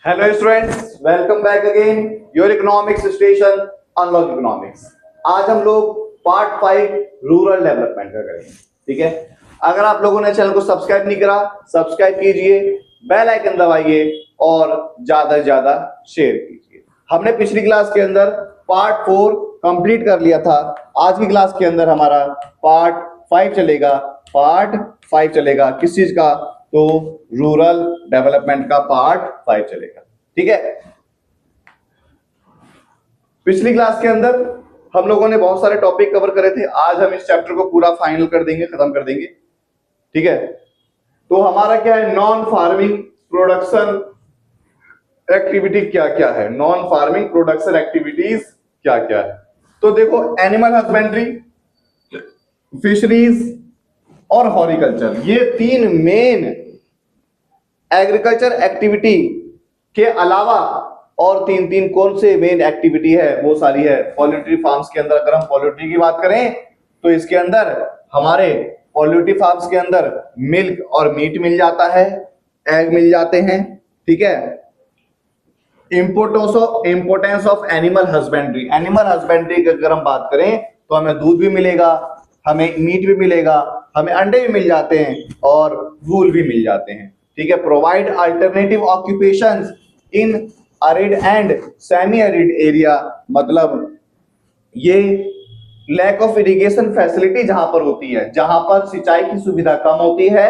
Hello students, welcome back again your economics station unlock economics. आज हम लोग part 5 rural development का करेंगे। ठीक है, अगर आप लोगों ने चैनल को सब्सक्राइब नहीं करा, सब्सक्राइब कीजिए, बेल आइकन दबाइए और ज्यादा से ज्यादा शेयर कीजिए। हमने पिछली क्लास के अंदर पार्ट 4 कंप्लीट कर लिया था। आज की क्लास के अंदर हमारा पार्ट 5 चलेगा। पार्ट 5 चलेगा किस चीज का? तो रूरल डेवलपमेंट का पार्ट 5 चलेगा। ठीक है, पिछली क्लास के अंदर हम लोगों ने बहुत सारे टॉपिक कवर करे थे। आज हम इस चैप्टर को पूरा फाइनल कर देंगे, खत्म कर देंगे। ठीक है, तो हमारा क्या है? नॉन फार्मिंग प्रोडक्शन एक्टिविटी क्या क्या है? नॉन फार्मिंग प्रोडक्शन एक्टिविटीज क्या क्या है? तो देखो, एनिमल हस्बेंड्री, फिशरीज और हॉर्टिकल्चर, ये तीन मेन एग्रीकल्चर एक्टिविटी के अलावा और तीन तीन कौन से मेन एक्टिविटी है? वो सारी है पोल्ट्री फार्म्स के अंदर। अगर हम पोल्ट्री की बात करें तो इसके अंदर हमारे पोल्ट्री फार्म्स के अंदर मिल्क और मीट मिल जाता है, एग मिल जाते हैं। ठीक है, importance of animal husbandry, animal husbandry की अगर हम बात करें तो हमें दूध भी मिलेगा, हमें मीट भी मिलेगा, हमें अंडे भी मिल जाते हैं और वूल भी मिल जाते हैं। ठीक है, provide alternative occupations in arid and semi arid area, मतलब ये लैक ऑफ इरिगेशन फैसिलिटी जहां पर होती है, जहां पर सिंचाई की सुविधा कम होती है,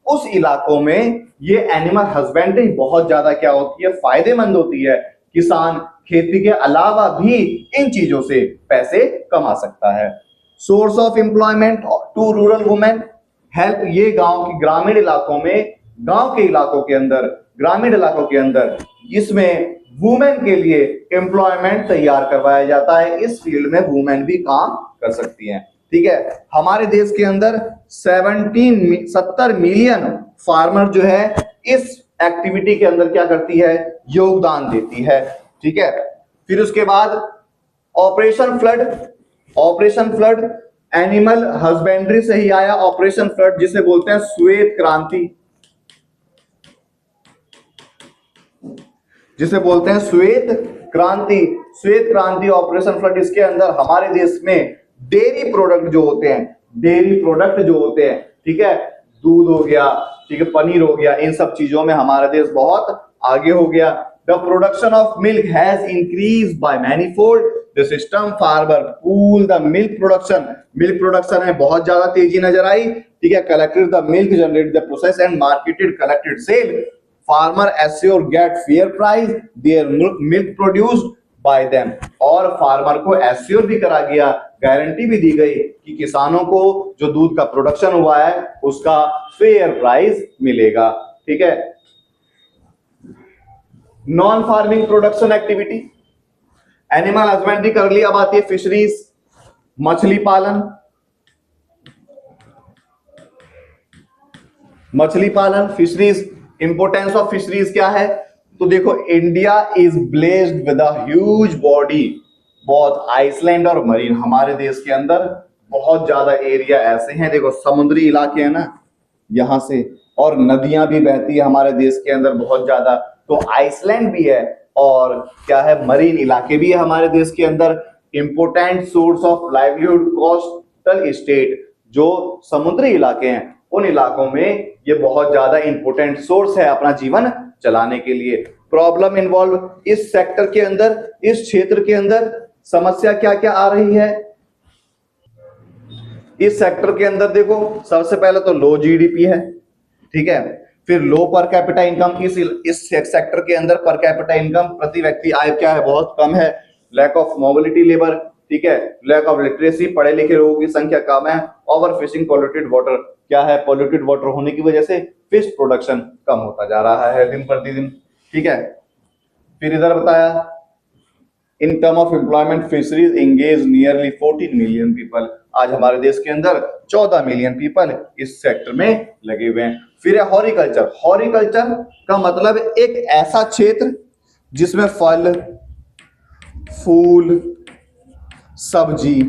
उस इलाकों में ये एनिमल हस्बेंड्री बहुत ज्यादा क्या होती है? फायदेमंद होती है। किसान खेती के अलावा भी इन चीजों से पैसे कमा सकता है। Source of employment to rural women help, ये गांव की ग्रामीण इलाकों में, गांव के इलाकों के अंदर, ग्रामीण इलाकों के अंदर इसमें वुमेन के लिए एम्प्लॉयमेंट तैयार करवाया जाता है। इस फील्ड में वुमेन भी काम कर सकती हैं। ठीक है, हमारे देश के अंदर 70 मिलियन फार्मर जो है इस एक्टिविटी के अंदर क्या करती है? योगदान देती है। ठीक है, फिर उसके बाद operation flood, operation flood animal husbandry से ही आया। ऑपरेशन फ्लड जिसे बोलते हैं श्वेत क्रांति, जिसे बोलते हैं श्वेत क्रांति। श्वेत क्रांति ऑपरेशन फ्लड, इसके अंदर हमारे देश में डेयरी प्रोडक्ट जो होते हैं, डेयरी प्रोडक्ट जो होते हैं, ठीक है, दूध हो गया, ठीक है, पनीर हो गया, इन सब चीजों में हमारा देश बहुत आगे हो गया। The production of milk has increase by manifold, the system farmer pool the milk production, milk production में बहुत ज्यादा तेजी नजर आई। ठीक है, collected the milk, generate the process and marketed collected sale, farmer assure get fair price their milk produced by them, और farmer को एश्योर भी करा गया, गारंटी भी दी गई कि किसानों को जो दूध का प्रोडक्शन हुआ है उसका फेयर प्राइस मिलेगा। ठीक है, non farming production activity, animal husbandry कर लिया। अब आती है फिशरीज, मछली पालन। मछली पालन, फिशरीज, इंपोर्टेंस ऑफ फिशरीज क्या है? तो देखो, India is blessed with a huge body, बहुत आइसलैंड और मरीन, हमारे देश के अंदर बहुत ज्यादा एरिया ऐसे हैं, देखो समुद्री इलाके हैं ना यहां से, और नदियां भी बहती है हमारे देश के अंदर बहुत ज्यादा, तो आइसलैंड भी है और क्या है? मरीन इलाके भी है हमारे देश के अंदर। Important source of livelihood coastal state, जो समुद्री इलाके हैं उन इलाकों में ये बहुत ज्यादा इंपोर्टेंट सोर्स है अपना जीवन चलाने के लिए। प्रॉब्लम इन्वॉल्व, इस सेक्टर के अंदर, इस क्षेत्र के अंदर समस्या क्या क्या आ रही है? इस सेक्टर के अंदर देखो, सबसे पहले तो लो जीडीपी है, ठीक है, फिर लो पर कैपिटा इनकम, इस सेक्टर के अंदर पर कैपिटा इनकम, प्रति व्यक्ति आय क्या है? बहुत कम है। लैक ऑफ मोबिलिटी लेबर, ठीक है, लैक ऑफ लिटरेसी, पढ़े लिखे लोगों की संख्या कम है। ओवर फिशिंग, पोल्यूटेड वाटर, क्या है? पोल्यूटेड वाटर होने की वजह से फिश प्रोडक्शन कम होता जा रहा है दिन प्रतिदिन। ठीक है, फिर इधर बताया in term of employment fisheries engage nearly 14 million people, आज हमारे देश के अंदर 14 मिलियन पीपल इस सेक्टर में लगे हुए हैं। फिर है हॉर्टिकल्चर, हॉर्टिकल्चर का मतलब एक ऐसा क्षेत्र जिसमें फल, फूल, सब्जी,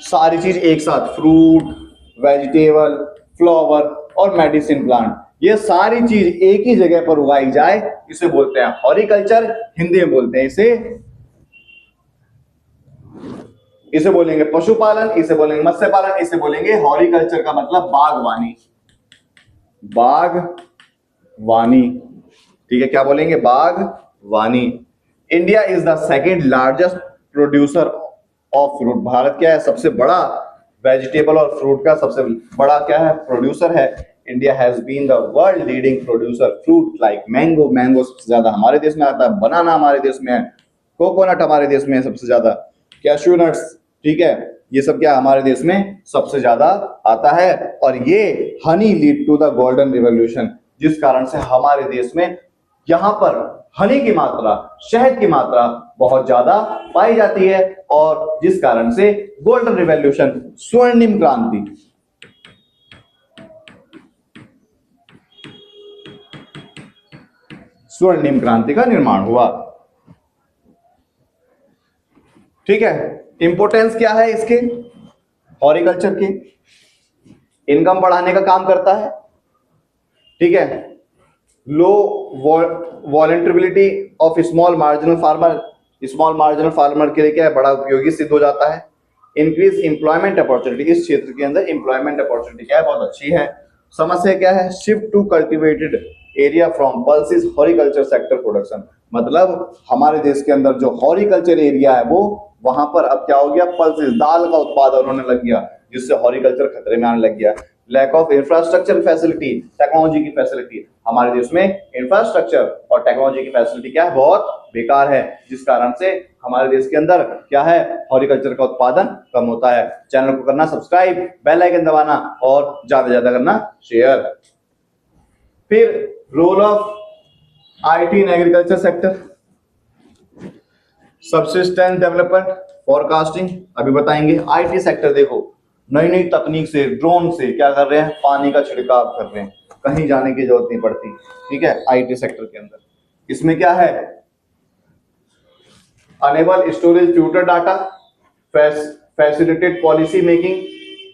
सारी चीज एक साथ, फ्रूट, वेजिटेबल, फ्लावर और मेडिसिन प्लांट, ये सारी चीज एक ही जगह पर उगाई जाए, इसे बोलते हैं हॉरिकल्चर। हिंदी में बोलते हैं इसे बोलेंगे पशुपालन, इसे बोलेंगे मत्स्य पालन, इसे बोलेंगे हॉरिकल्चर का मतलब बागवानी। बागवानी, ठीक है, क्या बोलेंगे? बागवानी। India is the second largest producer of fruit. Bharat क्या है? सबसे बड़ा वेजिटेबल और फ्रूट का सबसे बड़ा क्या है? प्रोड्यूसर है। India has been the world leading producer fruit like mango. Mango सबसे ज्यादा हमारे देश में आता है, बनाना हमारे देश में है, कोकोनट हमारे देश में है सबसे ज्यादा, कैश्यू नट्स, ठीक है, ये सब क्या हमारे देश में सबसे ज्यादा आता है। और ये honey lead to the golden revolution, जिस कारण से हमारे देश में यहां पर हनी की मात्रा, शहद की मात्रा बहुत ज्यादा पाई जाती है, और जिस कारण से गोल्डन रिवॉल्यूशन, स्वर्णिम क्रांति, स्वर्णिम क्रांति का निर्माण हुआ। ठीक है, इंपोर्टेंस क्या है इसके? हॉरिकल्चर की इनकम बढ़ाने का काम करता है, ठीक है। Low vulnerability of small marginal farmer, small marginal farmer के लिए क्या है? बड़ा उपयोगी सिद्ध हो जाता है। इंक्रीज एम्प्लॉयमेंट अपॉर्चुनिटी, इस क्षेत्र के अंदर एम्प्लॉयमेंट अपॉर्चुनिटी क्या है? बहुत अच्छी है। समस्या क्या है? Shift to cultivated area from pulses horticulture sector production, मतलब हमारे देश के अंदर जो हॉरिकल्चर एरिया है वो वहां पर अब क्या हो गया? पल्सिस, दाल का उत्पादन होने लग गया, जिससे हॉरिकल्चर खतरे में आने लग गया। Lack of infrastructure facility, technology की फैसिलिटी, हमारे देश में इंफ्रास्ट्रक्चर और टेक्नोलॉजी की फैसिलिटी क्या है? बहुत बेकार है, जिस कारण से हमारे देश के अंदर क्या है? हॉरिकल्चर का उत्पादन कम होता है। चैनल को करना सब्सक्राइब, बेल आइकन दबाना और ज्यादा ज्यादा करना शेयर। फिर role of IT in agriculture sector, subsistence development, forecasting, अभी बताएंगे। आईटी सेक्टर देखो, नई नई तकनीक से, ड्रोन से क्या कर रहे हैं? पानी का छिड़काव कर रहे हैं, कहीं जाने की जरूरत नहीं पड़ती, ठीक है, आईटी सेक्टर के अंदर। इसमें क्या है? Enable storage future data, facilitate policy making,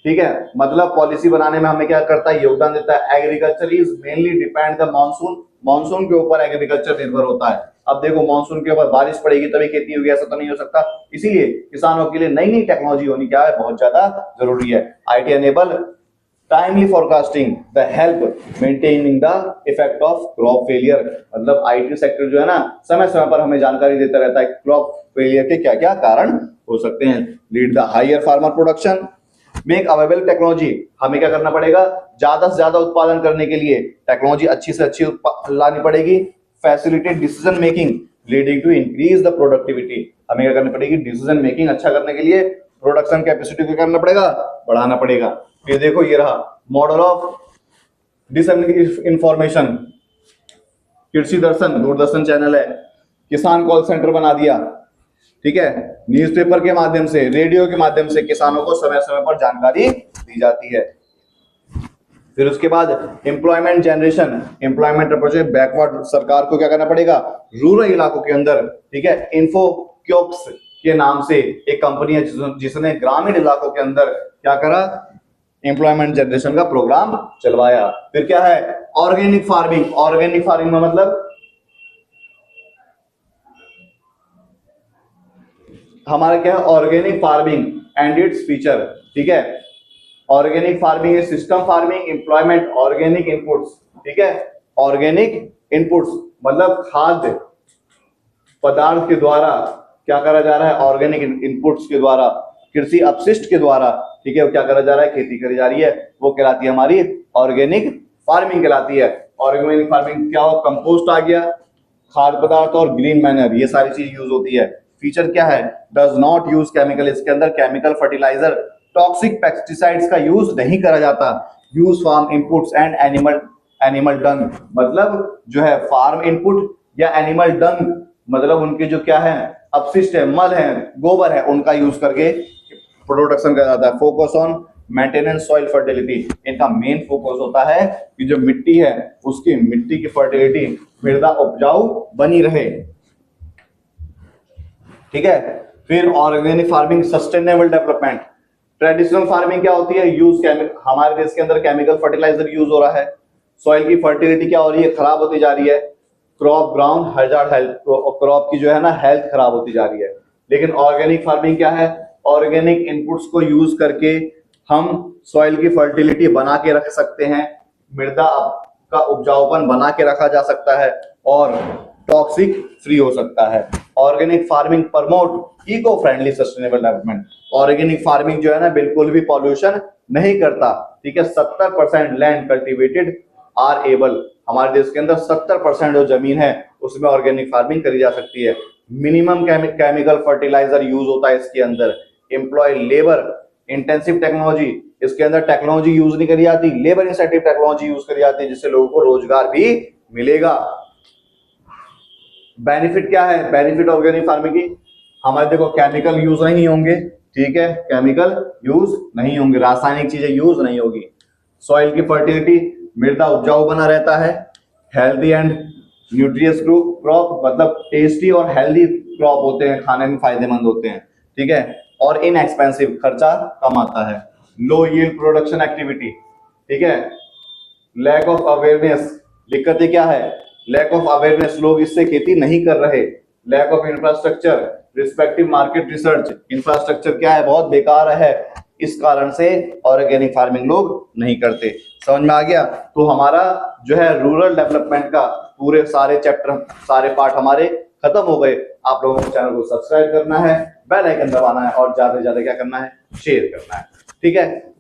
ठीक है, मतलब पॉलिसी बनाने में हमें क्या करता है? योगदान देता है। Agriculture is mainly depend the monsoon, monsoon के ऊपर एग्रीकल्चर निर्भर होता है। अब देखो, मानसून के ऊपर बारिश पड़ेगी तभी खेती होगी, ऐसा तो नहीं हो सकता। इसीलिए किसानों के लिए नई नई टेक्नोलॉजी होनी क्या है? बहुत ज्यादा जरूरी है। IT enable timely forecasting the help maintaining the effect of crop failure, मतलब आईटी सेक्टर जो है ना, समय समय पर हमें जानकारी देता रहता है क्रॉप फेलियर के क्या क्या कारण हो सकते हैं। Lead the higher farmer production, make available technology, हमें क्या करना पड़ेगा? ज्यादा से ज्यादा उत्पादन करने के लिए टेक्नोलॉजी अच्छी से अच्छी लानी पड़ेगी। Facilitate decision making leading to increase the productivity, हमें क्या करनी पड़ेगी? डिसीजन मेकिंग अच्छा करने के लिए प्रोडक्शन कैपेसिटी को करना पड़ेगा, बढ़ाना पड़ेगा। फिर देखो, ये रहा मॉडल ऑफ डिसएमिनेशन इंफॉर्मेशन, कृषि दर्शन, दूरदर्शन चैनल है, किसान कॉल सेंटर बना दिया, ठीक है, न्यूज़पेपर के माध्यम से, रेडियो के माध्यम से किसानों को समय समय पर जानकारी दी जाती है। फिर उसके बाद employment generation, employment opportunity, backward, सरकार को क्या करना पड़ेगा? रूरल इलाकों के अंदर, ठीक है, इन्फो क्योक्स के नाम से एक कंपनी है जिसने ग्रामीण इलाकों के अंदर क्या करा? एम्प्लॉयमेंट जनरेशन का प्रोग्राम चलवाया। फिर क्या है? ऑर्गेनिक फार्मिंग, ऑर्गेनिक फार्मिंग में मतलब हमारा क्या है? Organic farming and its feature, ठीक है, organic farming is system farming employment organic inputs, ठीक है, ऑर्गेनिक इनपुट्स मतलब खाद्य पदार्थ के द्वारा क्या करा जा रहा है? ऑर्गेनिक इनपुट्स के द्वारा, कृषि अपशिष्ट के द्वारा, ठीक है, वो क्या करा जा रहा है? खेती करी जा रही है, वो कहलाती है हमारी ऑर्गेनिक फार्मिंग कहलाती है। ऑर्गेनिक फार्मिंग क्या हो? कंपोस्ट आ गया, खाद्य पदार्थ और ग्रीन मैनर, ये सारी चीज यूज होती है। फीचर क्या है? डज नॉट यूज केमिकल, इसके अंदर केमिकल, फर्टिलाइजर, टॉक्सिक पेस्टिसाइड्स का यूज नहीं करा जाता। Use farm inputs and animal dung, मतलब जो है फार्म इनपुट या एनिमल डंग, मतलब उनके जो क्या है? अपशिष्ट है, मल है, गोबर है, उनका यूज करके प्रोडक्शन करा जाता है। Focus on maintenance soil fertility, इनका मेन फोकस होता है कि जो मिट्टी है उसकी मिट्टी की फर्टिलिटी, मृदा उपजाऊ बनी रहे, ठीक है। फिर organic farming, sustainable development. Traditional farming क्या होती है? यूज हमारे देश के अंदर केमिकल फर्टिलाइजर यूज हो रहा है, सॉइल की फर्टिलिटी क्या हो रही है, खराब होती जा रही है। Crop ground hazard health, crop की जो है ना हेल्थ खराब होती जा रही है। लेकिन ऑर्गेनिक फार्मिंग क्या है, ऑर्गेनिक इनपुट्स को यूज करके हम सॉइल की फर्टिलिटी बना के रख सकते हैं, मृदा का उपजाऊपन बना के रखा जा सकता है और टॉक्सिक फ्री हो सकता है। Organic farming promote eco friendly sustainable development. Organic farming जो है ना बिल्कुल भी पॉल्यूशन नहीं करता, ठीक है। 70% लैंड कल्टिवेटेड आर एबल, हमारे देश के अंदर 70% जो जमीन है उसमें ऑर्गेनिक फार्मिंग करी जा सकती है। मिनिमम केमिकल फर्टिलाइजर यूज होता है इसके अंदर। एम्प्लॉय लेबर इंटेंसिव टेक्नोलॉजी, इसके अंदर टेक्नोलॉजी यूज नहीं करी जाती, लेबर इंसेंटिव टेक्नोलॉजी यूज करी जाती है, जिससे लोगों को रोजगार भी मिलेगा। बेनिफिट क्या है, बेनिफिट ऑर्गेनिक फार्मिंग की, हमारे देखो केमिकल यूज नहीं होंगे, ठीक है, केमिकल यूज नहीं होंगे, रासायनिक चीजें यूज नहीं होगी। सॉइल की फर्टिलिटी, मृदा उपजाऊ बना रहता है। हेल्दी एंड न्यूट्रियस क्रॉप, मतलब टेस्टी और हेल्दी क्रॉप होते हैं, खाने में फायदेमंद होते हैं, ठीक है। और इनएक्सपेंसिव, खर्चा कम आता है। लो यील्ड प्रोडक्शन एक्टिविटी, ठीक है। लैक ऑफ अवेयरनेस, दिक्कतें क्या है, लैक ऑफ अवेयरनेस, लोग इससे खेती नहीं कर रहे। Lack of infrastructure, respective market research, infrastructure क्या है, बहुत बेकार है, इस कारण से ऑर्गेनिक फार्मिंग लोग नहीं करते। समझ में आ गया। तो हमारा जो है रूरल डेवलपमेंट का पूरे सारे चैप्टर, सारे पार्ट हमारे खत्म हो गए। आप लोगों को चैनल को सब्सक्राइब करना है, बेल आइकन दबाना है और ज्यादा से ज्यादा क्या करना है, शेयर करना है, ठीक है।